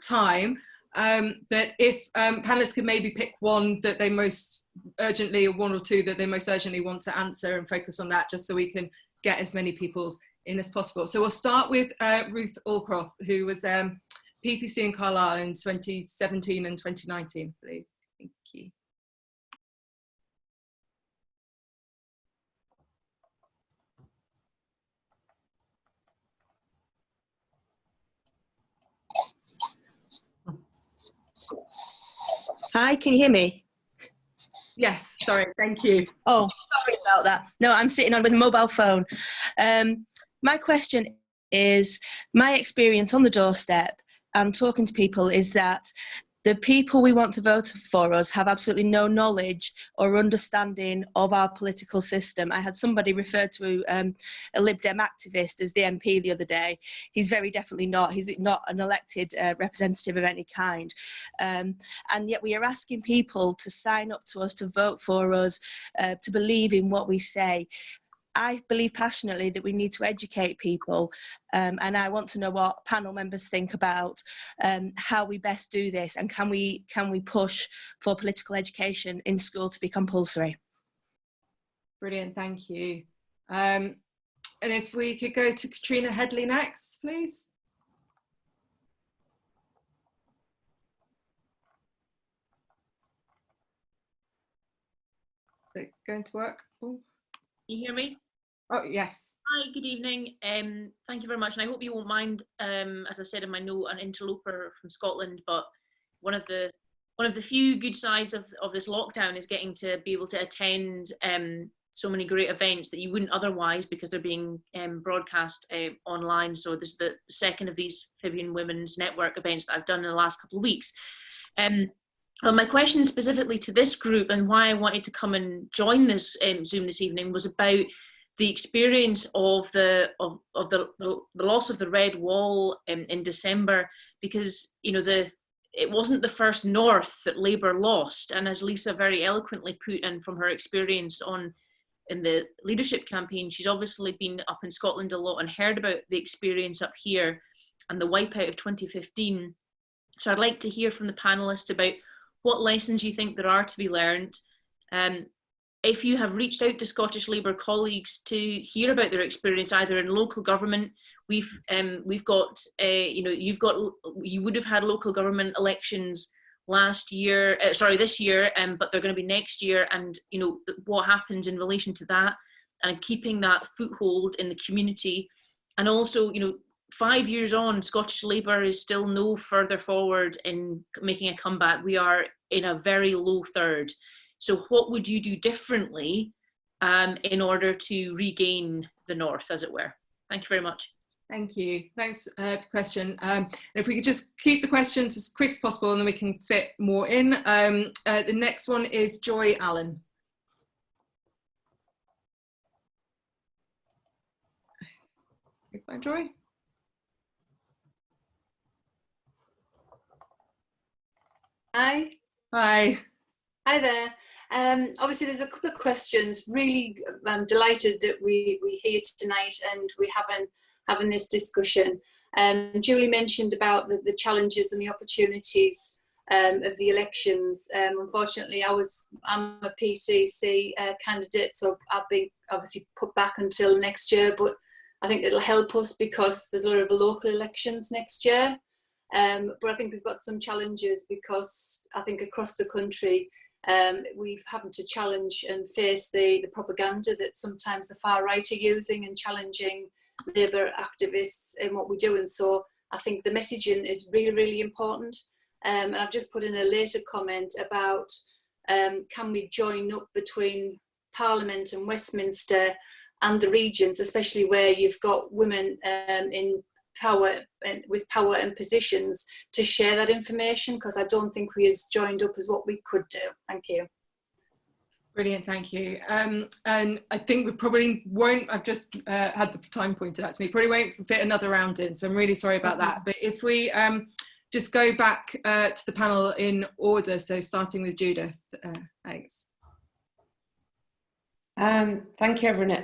time, but if panelists could maybe pick one that they most urgently, or 1 or 2 that they most urgently want to answer, and focus on that, just so we can get as many people's in as possible. So we'll start with Ruth Allcroft, who was PPC in Carlisle in 2017 and 2019, I believe. Thank you. Hi, can you hear me? Yes, sorry, thank you. Oh, sorry about that. No, I'm sitting on with a mobile phone. My question is, my experience on the doorstep and talking to people is that the people we want to vote for us have absolutely no knowledge or understanding of our political system. I had somebody refer to a Lib Dem activist as the MP the other day. He's very definitely not. He's not an elected representative of any kind. And yet we are asking people to sign up to us, to vote for us, to believe in what we say. I believe passionately that we need to educate people, and I want to know what panel members think about how we best do this, and can we push for political education in school to be compulsory. Brilliant, thank you. And if we could go to Katrina Headley next, please. Is it going to work? Oh. Can you hear me? Oh, yes. Hi, good evening. Thank you very much, and I hope you won't mind, as I've said in my note, an interloper from Scotland, but one of the few good sides of this lockdown is getting to be able to attend so many great events that you wouldn't otherwise, because they're being broadcast online. So this is the second of these FWN Women's Network events that I've done in the last couple of weeks. Well, my question specifically to this group, and why I wanted to come and join this Zoom this evening, was about the experience of the loss of the Red Wall in December, because it wasn't the first North that Labour lost, and as Lisa very eloquently put, and from her experience in the leadership campaign, she's obviously been up in Scotland a lot and heard about the experience up here and the wipeout of 2015. So I'd like to hear from the panelists about what lessons you think there are to be learned. If you have reached out to Scottish Labour colleagues to hear about their experience, either in local government, we've got, you would have had local government elections this year, but they're going to be next year, and what happens in relation to that, and keeping that foothold in the community. And also, 5 years on, Scottish Labour is still no further forward in making a comeback. We are in a very low third. So what would you do differently in order to regain the North, as it were? Thank you very much. Thank you. Thanks for the question. If we could just keep the questions as quick as possible, and then we can fit more in. The next one is Joy Allen. Goodbye, Joy. Hi. Hi. Hi there. Obviously, there's a couple of questions. Really, I'm delighted that we're here tonight and we're having this discussion. Julie mentioned about the challenges and the opportunities of the elections. Unfortunately, I'm a PCC candidate, so I've been obviously put back until next year. But I think it'll help us because there's a lot of local elections next year. But I think we've got some challenges because I think across the country we've having to challenge and face the propaganda that sometimes the far right are using and challenging Labour activists in what we do. And so I think the messaging is really, really important. And I've just put in a later comment about can we join up between Parliament and Westminster and the regions, especially where you've got women in power and with power and positions, to share that information, because I don't think we as joined up as what we could do. Thank you. Brilliant, thank you. And I think we probably won't, I've just had the time pointed out to me, probably won't fit another round in, so I'm really sorry about that. But if we just go back to the panel in order. So starting with Judith. Thanks. Thank you, everyone.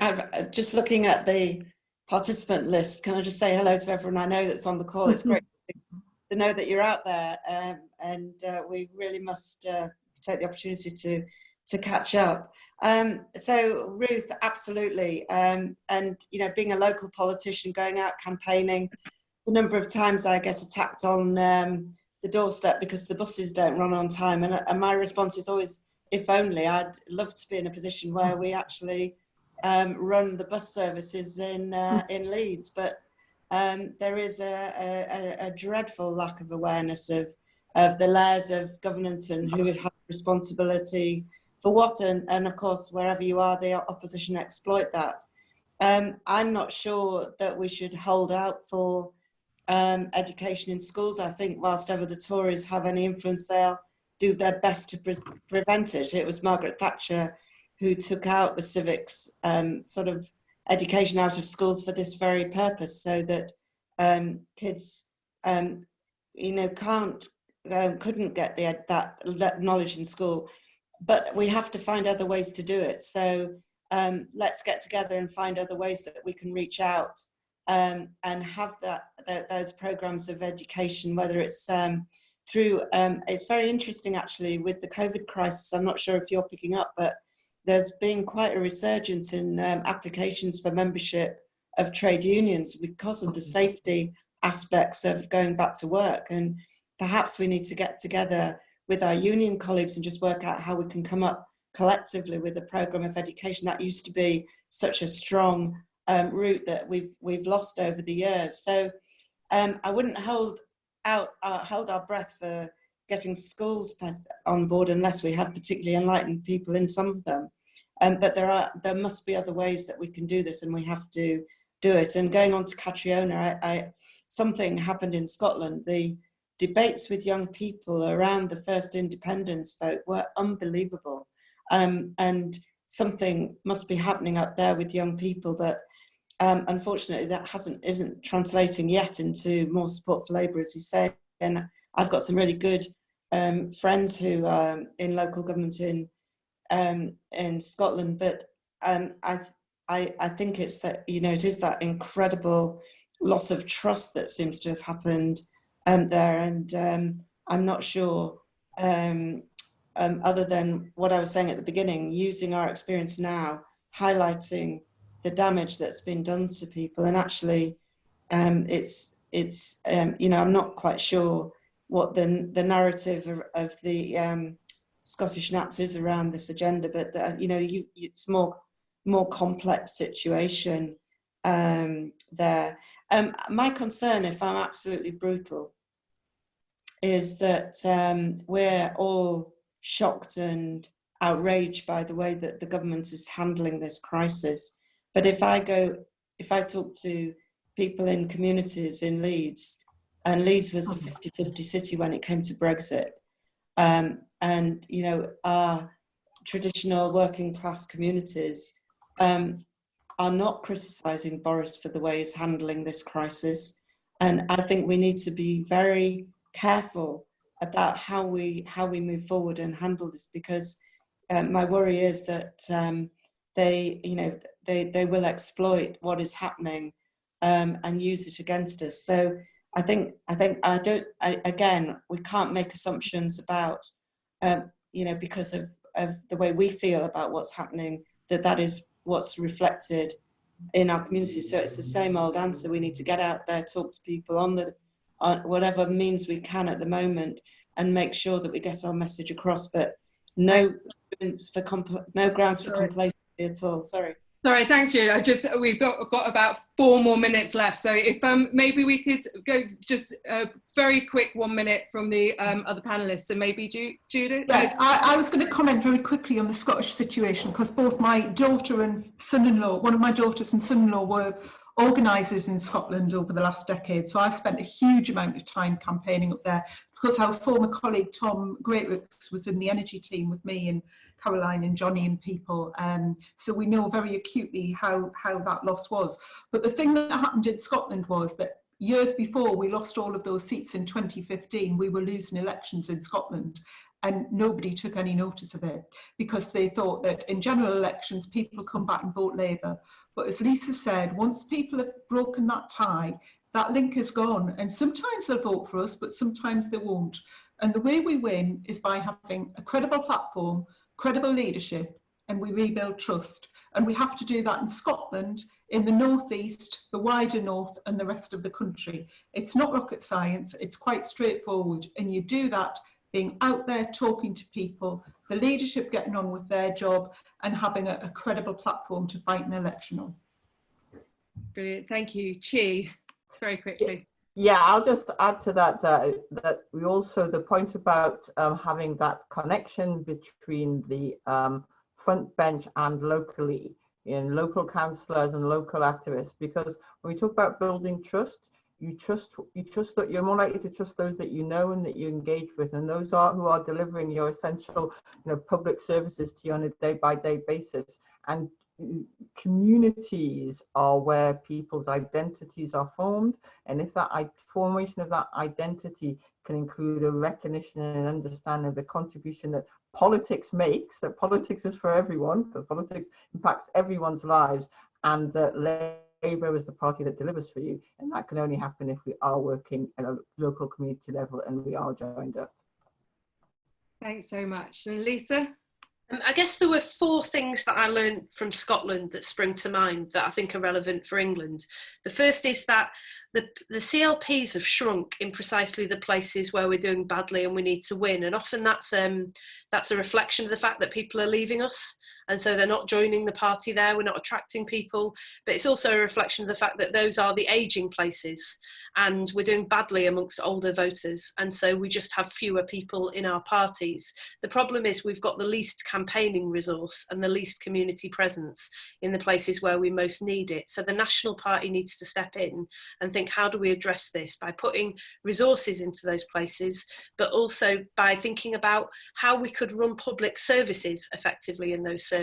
Just looking at the participant list, can I just say hello to everyone I know that's on the call? It's great to know that you're out there, and we really must take the opportunity to catch up. So Ruth, absolutely, and you know, being a local politician, going out campaigning, the number of times I get attacked on the doorstep because the buses don't run on time, and my response is always, if only. I'd love to be in a position where we actually run the bus services in Leeds, but there is a dreadful lack of awareness of the layers of governance and who have responsibility for what, and of course, wherever you are, the opposition exploit that. I'm not sure that we should hold out for education in schools. I think whilst ever the Tories have any influence, they'll do their best to prevent it. It was Margaret Thatcher who took out the civics sort of education out of schools for this very purpose, so that kids, you know, couldn't get that knowledge in school. But we have to find other ways to do it. So let's get together and find other ways that we can reach out and have those programs of education, whether it's through, it's very interesting actually with the COVID crisis. I'm not sure if you're picking up, but there's been quite a resurgence in applications for membership of trade unions because of the safety aspects of going back to work. And perhaps we need to get together with our union colleagues and just work out how we can come up collectively with a program of education. That used to be such a strong route that we've lost over the years. So I wouldn't hold our breath for getting schools on board unless we have particularly enlightened people in some of them. But there must be other ways that we can do this, and we have to do it. And going on to Catriona, something happened in Scotland. The debates with young people around the first independence vote were unbelievable. And something must be happening up there with young people, but unfortunately that isn't translating yet into more support for Labour, as you say. And I've got some really good friends who are in local government in Scotland, but I think it's that, you know, it is that incredible loss of trust that seems to have happened there, and I'm not sure, other than what I was saying at the beginning, using our experience now, highlighting the damage that's been done to people, and actually it's you know, I'm not quite sure what the narrative of the Scottish Nats is around this agenda, but you know, it's more complex situation there. My concern, if I'm absolutely brutal, is that we're all shocked and outraged by the way that the government is handling this crisis. But if I talk to people in communities in Leeds, and Leeds was a 50-50 city when it came to Brexit, and you know, our traditional working class communities are not criticising Boris for the way he's handling this crisis. And I think we need to be very careful about how we move forward and handle this, because my worry is that they will exploit what is happening and use it against us. So I think again, we can't make assumptions about you know, because of the way we feel about what's happening, that is what's reflected in our community. So it's the same old answer. We need to get out there, talk to people on whatever means we can at the moment, and make sure that we get our message across. But no grounds for complacency at all. Sorry, thanks, Julie. We've got about 4 more minutes left. So if maybe we could go just a very quick 1 minute from the other panelists. So maybe Judith? Yeah, I was going to comment very quickly on the Scottish situation, because both my daughter and son-in-law, one of my daughters and son-in-law, were organisers in Scotland over the last decade. So I've spent a huge amount of time campaigning up there, because our former colleague Tom Greatrix was in the energy team with me and Caroline and Johnny and people. So we know very acutely how that loss was. But the thing that happened in Scotland was that years before we lost all of those seats in 2015, we were losing elections in Scotland, and nobody took any notice of it because they thought that in general elections people come back and vote Labour. But as Lisa said, once people have broken that tie, that link is gone, and sometimes they'll vote for us, but sometimes they won't. And the way we win is by having a credible platform, credible leadership, and we rebuild trust. And we have to do that in Scotland, in the northeast, the wider north, and the rest of the country. It's not rocket science, it's quite straightforward. And you do that being out there talking to people, the leadership getting on with their job, and having a credible platform to fight an election on. Brilliant, thank you. Chi, very quickly. Yeah, I'll just add to that, that we also, the point about having that connection between the front bench and locally, in local councillors and local activists, because when we talk about building trust, you trust that you're more likely to trust those that you know and that you engage with, and those are who are delivering your essential, public services to you on a day-by-day basis. And communities are where people's identities are formed, and if that formation of that identity can include a recognition and an understanding of the contribution that politics makes, that politics is for everyone, because politics impacts everyone's lives, and that Labour is the party that delivers for you, and that can only happen if we are working at a local community level and we are joined up. Thanks so much. And Lisa? I guess there were 4 things that I learned from Scotland that spring to mind that I think are relevant for England. The first is that the CLPs have shrunk in precisely the places where we're doing badly and we need to win. And often that's a reflection of the fact that people are leaving us. And so they're not joining the party there, we're not attracting people. But it's also a reflection of the fact that those are the ageing places and we're doing badly amongst older voters. And so we just have fewer people in our parties. The problem is we've got the least campaigning resource and the least community presence in the places where we most need it. So the National Party needs to step in and think, how do we address this? By putting resources into those places, but also by thinking about how we could run public services effectively in those services.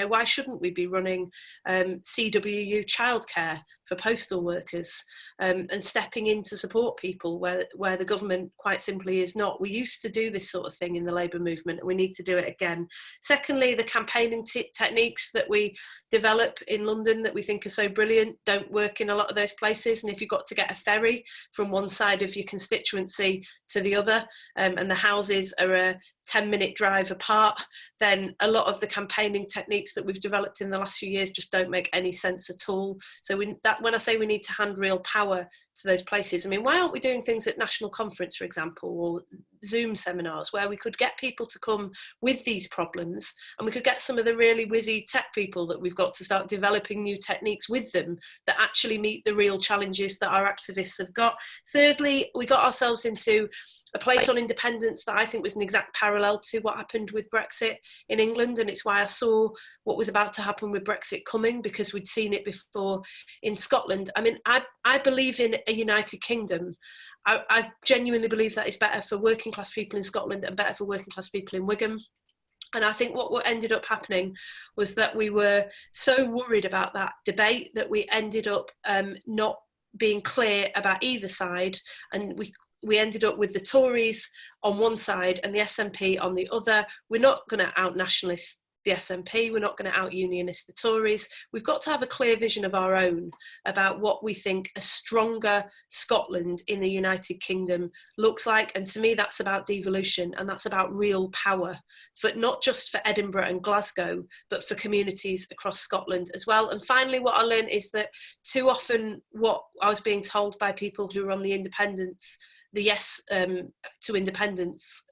Why shouldn't we be running CWU childcare for postal workers and stepping in to support people where the government quite simply is not? We used to do this sort of thing in the Labour movement and we need to do it again. Secondly, the campaigning techniques that we develop in London that we think are so brilliant don't work in a lot of those places, and if you've got to get a ferry from one side of your constituency to the other and the houses are a 10-minute drive apart, then a lot of the campaigning techniques that we've developed in the last few years just don't make any sense at all. So when I say we need to hand real power to those places, why aren't we doing things at National Conference, for example, or Zoom seminars where we could get people to come with these problems and we could get some of the really whizzy tech people that we've got to start developing new techniques with them that actually meet the real challenges that our activists have got. Thirdly, we got ourselves into a place on independence that I think was an exact parallel to what happened with Brexit in England, and it's why I saw what was about to happen with Brexit coming, because we'd seen it before in Scotland. I believe in a United Kingdom. I genuinely believe that is better for working class people in Scotland and better for working class people in Wigan. And I think what ended up happening was that we were so worried about that debate that we ended up not being clear about either side, and we ended up with the Tories on one side and the SNP on the other. We're not going to out-nationalist the SNP, we're not going to out-unionist the Tories. We've got to have a clear vision of our own about what we think a stronger Scotland in the United Kingdom looks like. And to me, that's about devolution, and that's about real power, for not just for Edinburgh and Glasgow, but for communities across Scotland as well. And finally, what I learned is that too often what I was being told by people who were on the independence, the yes to independence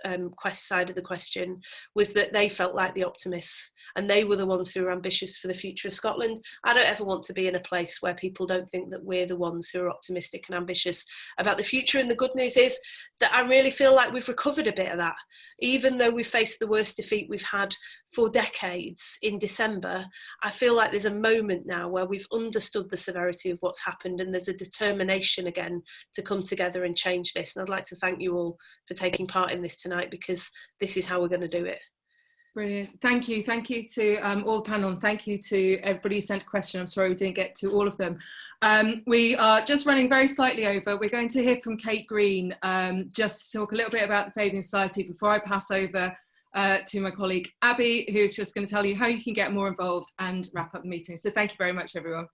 side of the question, was that they felt like the optimists and they were the ones who were ambitious for the future of Scotland. I don't ever want to be in a place where people don't think that we're the ones who are optimistic and ambitious about the future. And the good news is that I really feel like we've recovered a bit of that. Even though we faced the worst defeat we've had for decades in December, I feel like there's a moment now where we've understood the severity of what's happened and there's a determination again to come together and change this. And I'd like to thank you all for taking part in this tonight, because this is how we're going to do it. Brilliant. Thank you. Thank you to all the panel, and thank you to everybody who sent a question. I'm sorry we didn't get to all of them. We are just running very slightly over. We're going to hear from Kate Green just to talk a little bit about the Fabian Society before I pass over to my colleague Abby, who's just going to tell you how you can get more involved and wrap up the meeting. So thank you very much, everyone.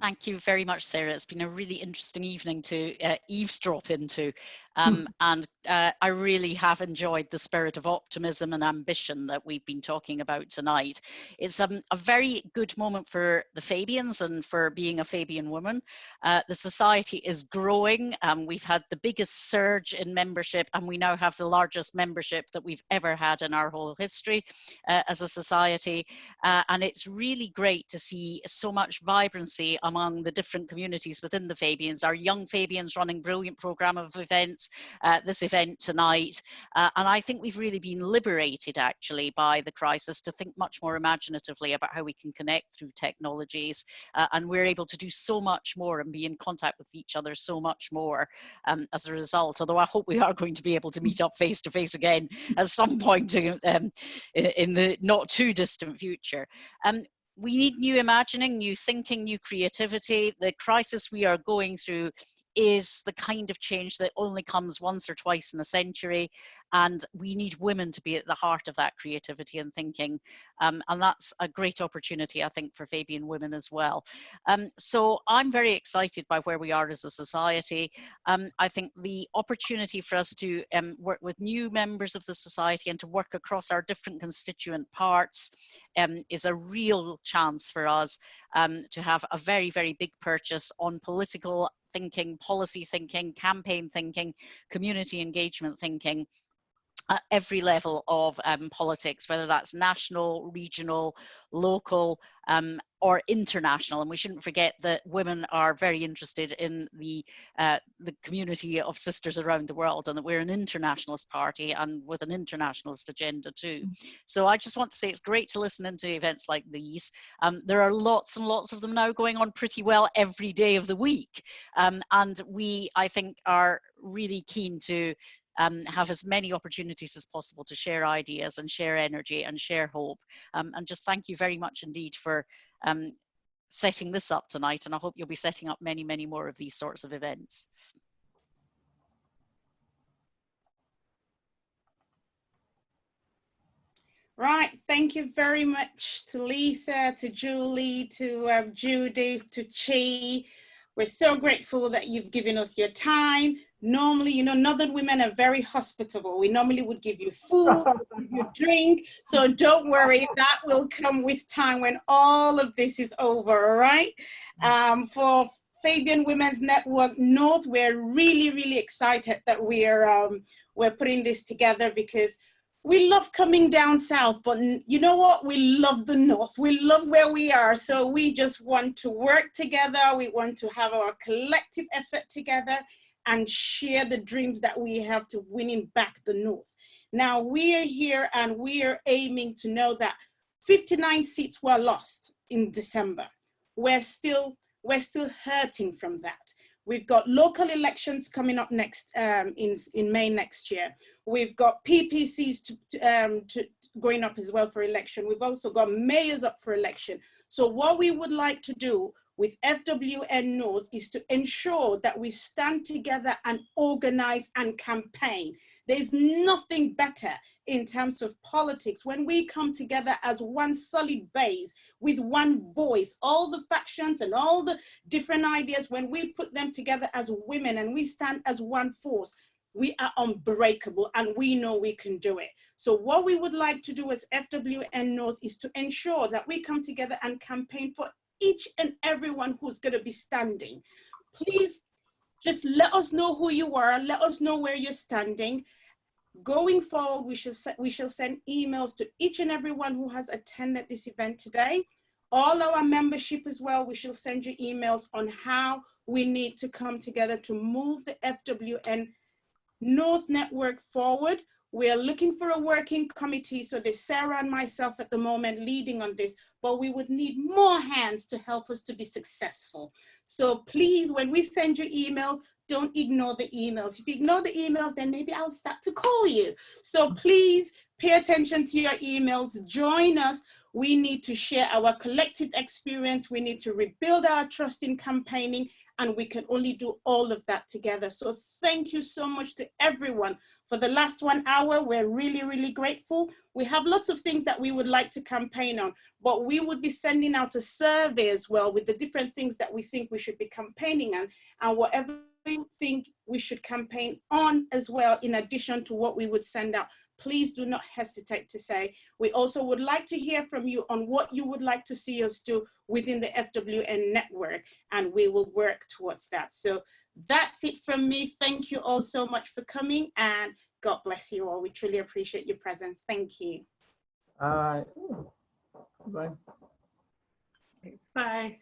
Thank you very much, Sarah. It's been a really interesting evening to eavesdrop into. And I really have enjoyed the spirit of optimism and ambition that we've been talking about tonight. It's a very good moment for the Fabians and for being a Fabian woman. The society is growing. We've had the biggest surge in membership, and we now have the largest membership that we've ever had in our whole history as a society. And it's really great to see so much vibrancy among the different communities within the Fabians. Our young Fabians running a brilliant programme of events, this event tonight, and I think we've really been liberated actually by the crisis to think much more imaginatively about how we can connect through technologies, and we're able to do so much more and be in contact with each other so much more as a result, although I hope we are going to be able to meet up face to face again at some point in the not too distant future. We need new imagining, new thinking, new creativity. The crisis we are going through is the kind of change that only comes once or twice in a century, and we need women to be at the heart of that creativity and thinking, and that's a great opportunity, I think, for Fabian women as well. So I'm very excited by where we are as a society. I think the opportunity for us to work with new members of the society and to work across our different constituent parts is a real chance for us to have a very, very big purchase on political thinking, policy thinking, campaign thinking, community engagement thinking at every level of politics, whether that's national, regional, local, or international. And we shouldn't forget that women are very interested in the community of sisters around the world, and that we're an internationalist party and with an internationalist agenda too. So I just want to say it's great to listen into events like these. There are lots and lots of them now going on pretty well every day of the week. And we, I think, are really keen to have as many opportunities as possible to share ideas and share energy and share hope. And just thank you very much indeed for setting this up tonight, and I hope you'll be setting up many, many more of these sorts of events. Right, thank you very much to Lisa, to Julie, to Judy, to Chi. We're so grateful that you've given us your time. Normally, you know, Northern women are very hospitable. We normally would give you food, give you drink. So don't worry, that will come with time when all of this is over, all right? For Fabian Women's Network North, we're really, really excited that we're putting this together, because we love coming down south, but you know what? We love the north. We love where we are. So we just want to work together. We want to have our collective effort together and share the dreams that we have to winning back the north. Now we are here and we are aiming to know that 59 seats were lost in December. We're still hurting from that. We've got local elections coming up next in May next year. We've got PPCs going up as well for election. We've also got mayors up for election. So what we would like to do with FWN North is to ensure that we stand together and organize and campaign. There's nothing better in terms of politics when we come together as one solid base with one voice, all the factions and all the different ideas, when we put them together as women and we stand as one force, we are unbreakable and we know we can do it. So what we would like to do as FWN North is to ensure that we come together and campaign for each and everyone who's going to be standing. Please just let us know who you are, let us know where you're standing. Going forward, we shall send emails to each and everyone who has attended this event today. All our membership as well, we shall send you emails on how we need to come together to move the FWN North Network forward. We are looking for a working committee, so there's Sarah and myself at the moment leading on this, but we would need more hands to help us to be successful. So please, when we send you emails, don't ignore the emails. If you ignore the emails, then maybe I'll start to call you. So please pay attention to your emails. Join us. We need to share our collective experience. We need to rebuild our trust in campaigning, and we can only do all of that together. So thank you so much to everyone for the last 1 hour. We're really, really grateful. We have lots of things that we would like to campaign on, but we would be sending out a survey as well with the different things that we think we should be campaigning on, and whatever you think we should campaign on as well, in addition to what we would send out. Please do not hesitate to say. We also would like to hear from you on what you would like to see us do within the FWN network, and we will work towards that. So that's it from me. Thank you all so much for coming, and God bless you all. We truly appreciate your presence. Thank you. All right. Bye. Thanks. Bye.